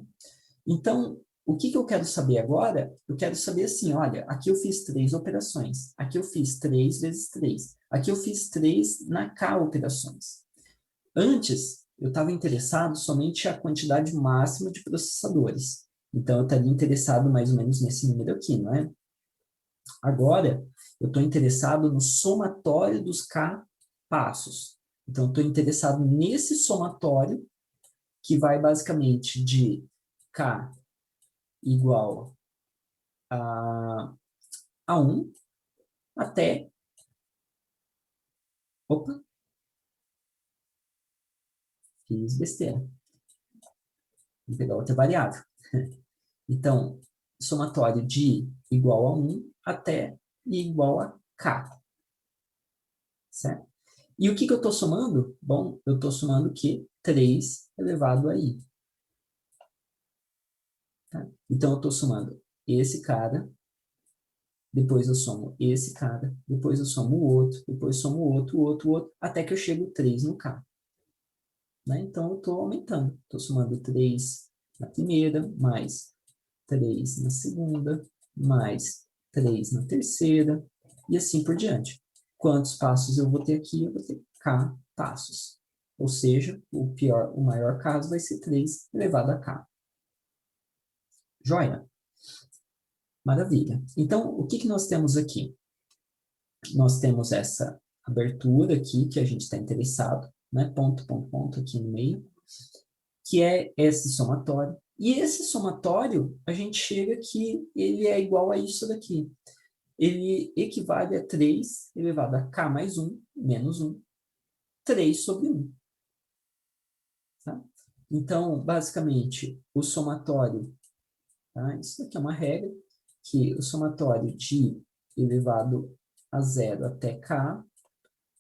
Então, o que eu quero saber agora? Eu quero saber assim, olha, aqui eu fiz 3 operações, aqui eu fiz 3 vezes 3, aqui eu fiz 3 na K operações. Antes, eu estava interessado somente a quantidade máxima de processadores. Então, eu estaria interessado mais ou menos nesse número aqui, não é? Agora, eu estou interessado no somatório dos K passos. Então, eu estou interessado nesse somatório que vai basicamente de K igual a 1 até... Opa, fiz besteira. Vou pegar outra variável. Então, somatório de igual a 1 até igual a K. Certo? E o que eu estou somando? Bom, eu estou somando que 3 elevado a i. Tá? Então, eu estou somando esse cara, depois eu somo esse cara, depois eu somo o outro, depois somo o outro, até que eu chego 3 no K. Né? Então, eu estou aumentando. Estou somando 3 na primeira, mais 3 na segunda, mais 3 na terceira, e assim por diante. Quantos passos eu vou ter aqui? Eu vou ter K passos. Ou seja, o maior caso vai ser 3 elevado a K. Joia? Maravilha. Então, o que nós temos aqui? Nós temos essa abertura aqui que a gente está interessado, né? Ponto, ponto, ponto aqui no meio, que é esse somatório. E esse somatório, a gente chega que ele é igual a isso daqui. Ele equivale a 3 elevado a k mais 1, menos 1, 3 sobre 1. Tá? Então, basicamente, o somatório, tá? Isso aqui é uma regra, que o somatório de elevado a 0 até k,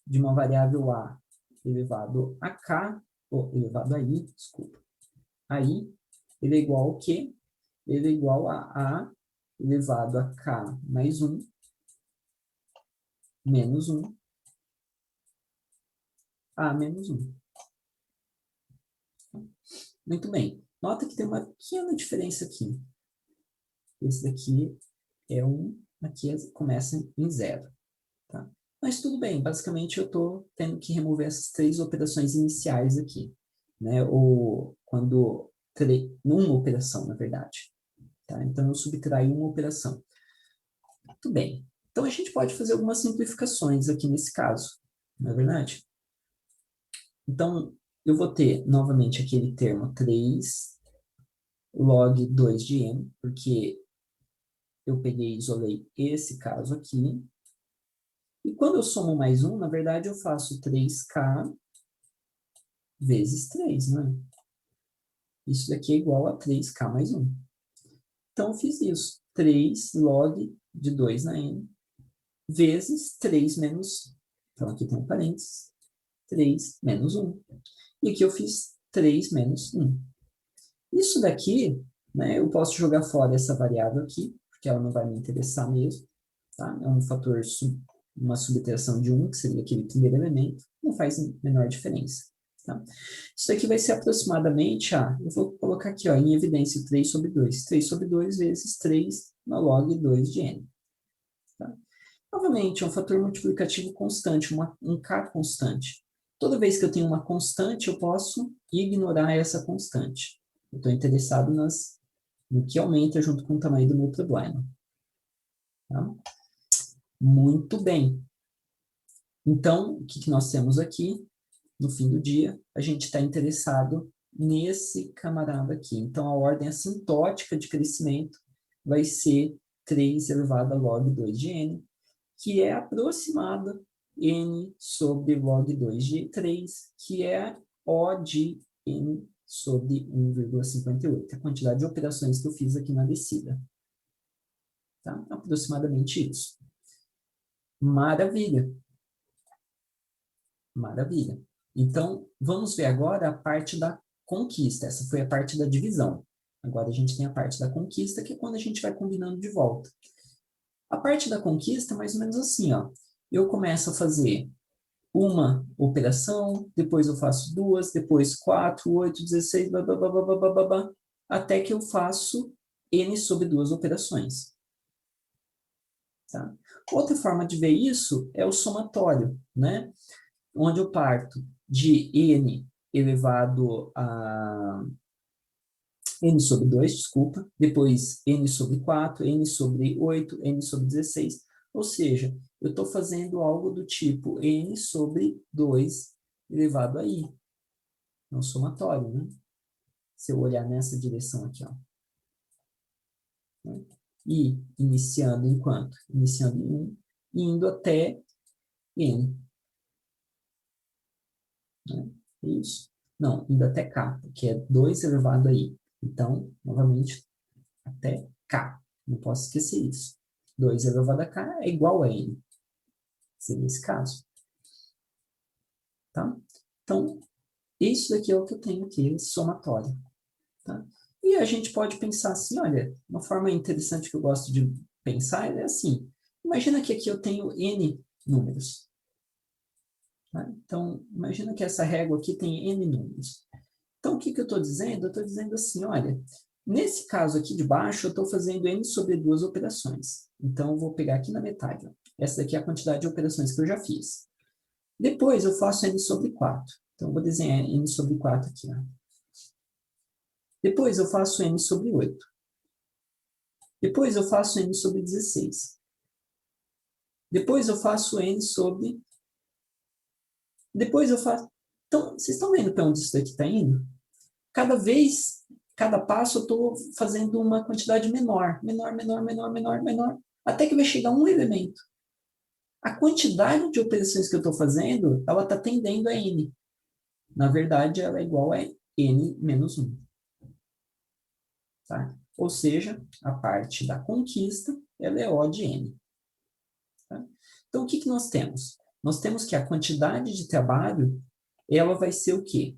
de uma variável a elevado a k, ou elevado a i, desculpa, a i, ele é igual ao quê? Ele é igual a elevado a k mais 1, menos 1, a menos 1. Muito bem. Nota que tem uma pequena diferença aqui. Esse daqui é 1, aqui começa em 0. Tá? Mas tudo bem, basicamente eu estou tendo que remover essas 3 operações iniciais aqui. Né? Ou quando terei uma operação, na verdade. Tá? Então eu subtraio uma operação. Muito bem. Então a gente pode fazer algumas simplificações aqui nesse caso. Não é verdade? Então, eu vou ter novamente aquele termo 3 log 2 de n, porque eu peguei e isolei esse caso aqui. E quando eu somo mais 1, na verdade, eu faço 3k vezes 3, né? Isso daqui é igual a 3k mais 1. Então, eu fiz isso. 3 log de 2 na n, vezes 3 menos... Então, aqui tem um parênteses. 3 menos 1. E aqui eu fiz 3 menos 1. Isso daqui, né, eu posso jogar fora essa variável aqui, porque ela não vai me interessar mesmo. Tá? É um fator, uma subtração de 1, que seria aquele primeiro elemento, não faz menor diferença. Tá? Isso aqui vai ser aproximadamente, eu vou colocar aqui, em evidência 3 sobre 2. 3 sobre 2 vezes 3 na log 2 de n. Tá? Novamente, é um fator multiplicativo constante, um k constante. Toda vez que eu tenho uma constante, eu posso ignorar essa constante. Eu estou interessado no que aumenta junto com o tamanho do meu problema. Tá? Muito bem. Então, o que nós temos aqui? No fim do dia, a gente está interessado nesse camarada aqui. Então, a ordem assintótica de crescimento vai ser 3 elevado a log 2 de n, que é aproximada n sobre log 2 de 3, que é O de n sobre 1,58, a quantidade de operações que eu fiz aqui na descida. Tá? Aproximadamente isso. Maravilha. Maravilha. Então, vamos ver agora a parte da conquista. Essa foi a parte da divisão. Agora a gente tem a parte da conquista, que é quando a gente vai combinando de volta. A parte da conquista é mais ou menos assim, ó. Eu começo a fazer uma operação, depois eu faço duas, depois 4, 8, 16, blá, blá, blá, blá, blá, blá, blá, até que eu faço n sobre duas operações. Tá? Outra forma de ver isso é o somatório, né? Onde eu parto de n elevado a n sobre 2, desculpa, depois n sobre 4, n sobre 8, n sobre 16, ou seja, eu estou fazendo algo do tipo n sobre 2 elevado a i. É um somatório, né? Se eu olhar nessa direção aqui, ó. I iniciando em quanto? Iniciando em 1 e indo até n. Né? Isso. Não, indo até k, porque é 2 elevado a i. Então, novamente, até k. Não posso esquecer isso. 2 elevado a k é igual a n. Seria esse caso. Tá? Então, isso daqui é o que eu tenho aqui, esse somatório. Tá? E a gente pode pensar assim, olha, uma forma interessante que eu gosto de pensar é assim, imagina que aqui eu tenho n números. Tá? Então, imagina que essa régua aqui tem n números. Então, o que eu estou dizendo? Eu estou dizendo assim, olha, nesse caso aqui de baixo, eu estou fazendo n sobre duas operações. Então, eu vou pegar aqui na metade. Ó. Essa daqui é a quantidade de operações que eu já fiz. Depois, eu faço n sobre 4. Então, eu vou desenhar n sobre 4 aqui. Ó. Depois, eu faço n sobre 8. Depois, eu faço n sobre 16. Depois, eu faço n sobre... Depois, eu faço... Então, vocês estão vendo para onde isso daqui está indo? Cada vez, cada passo, eu estou fazendo uma quantidade menor, menor, até que vai chegar um elemento. A quantidade de operações que eu estou fazendo, ela está tendendo a n. Na verdade, ela é igual a n menos 1. Tá? Ou seja, a parte da conquista, ela é O de n. Tá? Então, o que nós temos? Nós temos que a quantidade de trabalho, ela vai ser o quê?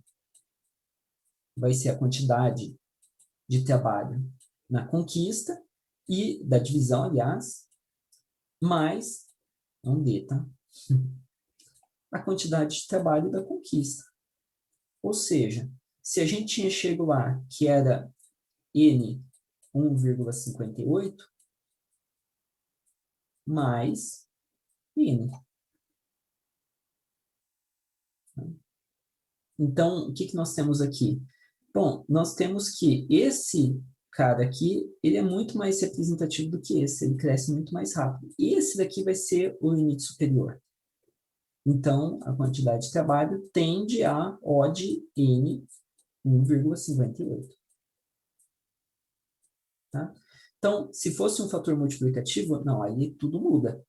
Vai ser a quantidade de trabalho na conquista e da divisão, aliás, mais, não D, tá? A quantidade de trabalho da conquista. Ou seja, se a gente tinha chego lá que era N 1,58 mais N. Então, o que nós temos aqui? Bom, nós temos que esse cara aqui, ele é muito mais representativo do que esse, ele cresce muito mais rápido. E esse daqui vai ser o limite superior. Então, a quantidade de trabalho tende a O de N 1,58. tá? Então, se fosse um fator multiplicativo, não, aí tudo muda,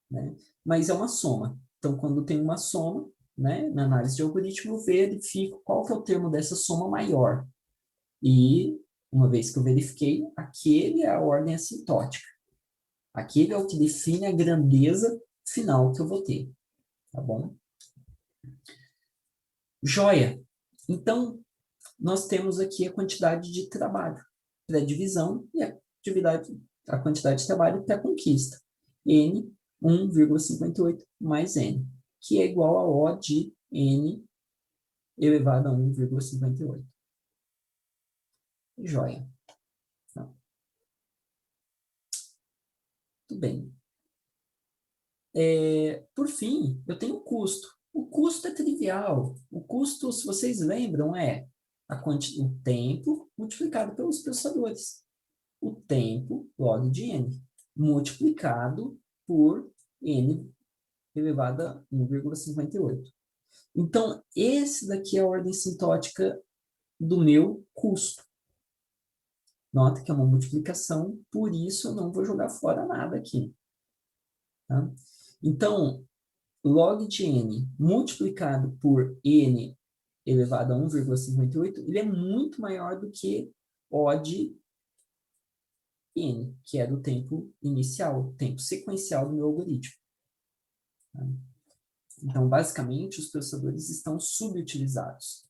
né? Mas é uma soma. Então, quando tem uma soma, né, na análise de algoritmo, eu verifico qual que é o termo dessa soma maior. E, uma vez que eu verifiquei, aquele é a ordem assintótica. Aquele é o que define a grandeza final que eu vou ter, tá bom? Joia! Então, nós temos aqui a quantidade de trabalho para a divisão e a quantidade de trabalho para a conquista. N 1,58 mais N, que é igual a O de N elevado a 1,58. Joia. Então, tudo bem. Por fim, eu tenho o custo. O custo é trivial. O custo, se vocês lembram, é o tempo multiplicado pelos processadores. O tempo, log de n, multiplicado por n elevado a 1,58. Então, esse daqui é a ordem sintótica do meu custo. Nota que é uma multiplicação, por isso eu não vou jogar fora nada aqui. Tá? Então, log de n multiplicado por n elevado a 1,58, ele é muito maior do que O de n, que é do tempo inicial, tempo sequencial do meu algoritmo. Tá? Então, basicamente, os processadores estão subutilizados.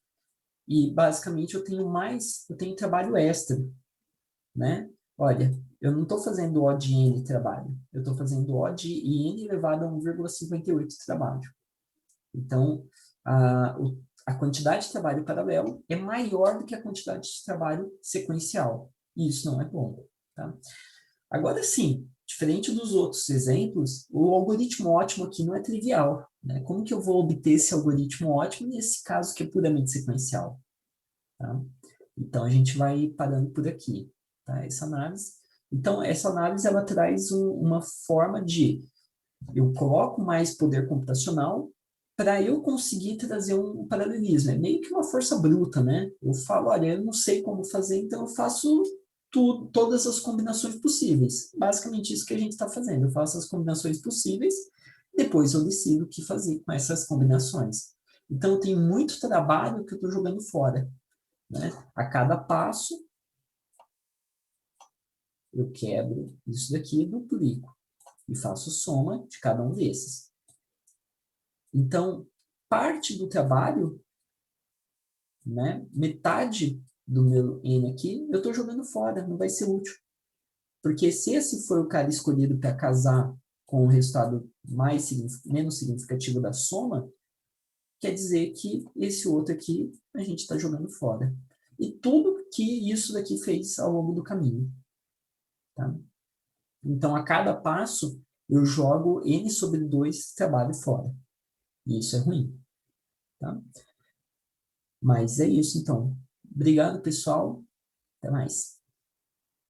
E, basicamente, eu tenho trabalho extra, né? Olha, eu não estou fazendo O de n trabalho, eu estou fazendo O de n elevado a 1,58 trabalho. Então, a quantidade de trabalho paralelo é maior do que a quantidade de trabalho sequencial. E isso não é bom, tá? Agora sim, diferente dos outros exemplos, o algoritmo ótimo aqui não é trivial, né? Como que eu vou obter esse algoritmo ótimo nesse caso que é puramente sequencial? Tá? Então, a gente vai parando por aqui, tá? Essa análise. Então, essa análise, ela traz uma forma de eu coloco mais poder computacional para eu conseguir trazer um paralelismo. É meio que uma força bruta, né? Eu falo, olha, eu não sei como fazer, então eu faço todas as combinações possíveis. Basicamente isso que a gente está fazendo. Eu faço as combinações possíveis, depois eu decido o que fazer com essas combinações. Então, tem muito trabalho que eu estou jogando fora, né? A cada passo, eu quebro isso daqui e duplico. E faço soma de cada um desses. Então, parte do trabalho, né, metade do meu N aqui, eu estou jogando fora, não vai ser útil. Porque se esse for o cara escolhido para casar com o resultado menos significativo da soma, quer dizer que esse outro aqui a gente está jogando fora. E tudo que isso daqui fez ao longo do caminho. Tá? Então, a cada passo, eu jogo N sobre 2 trabalho fora. E isso é ruim. Tá? Mas é isso, então. Obrigado, pessoal. Até mais.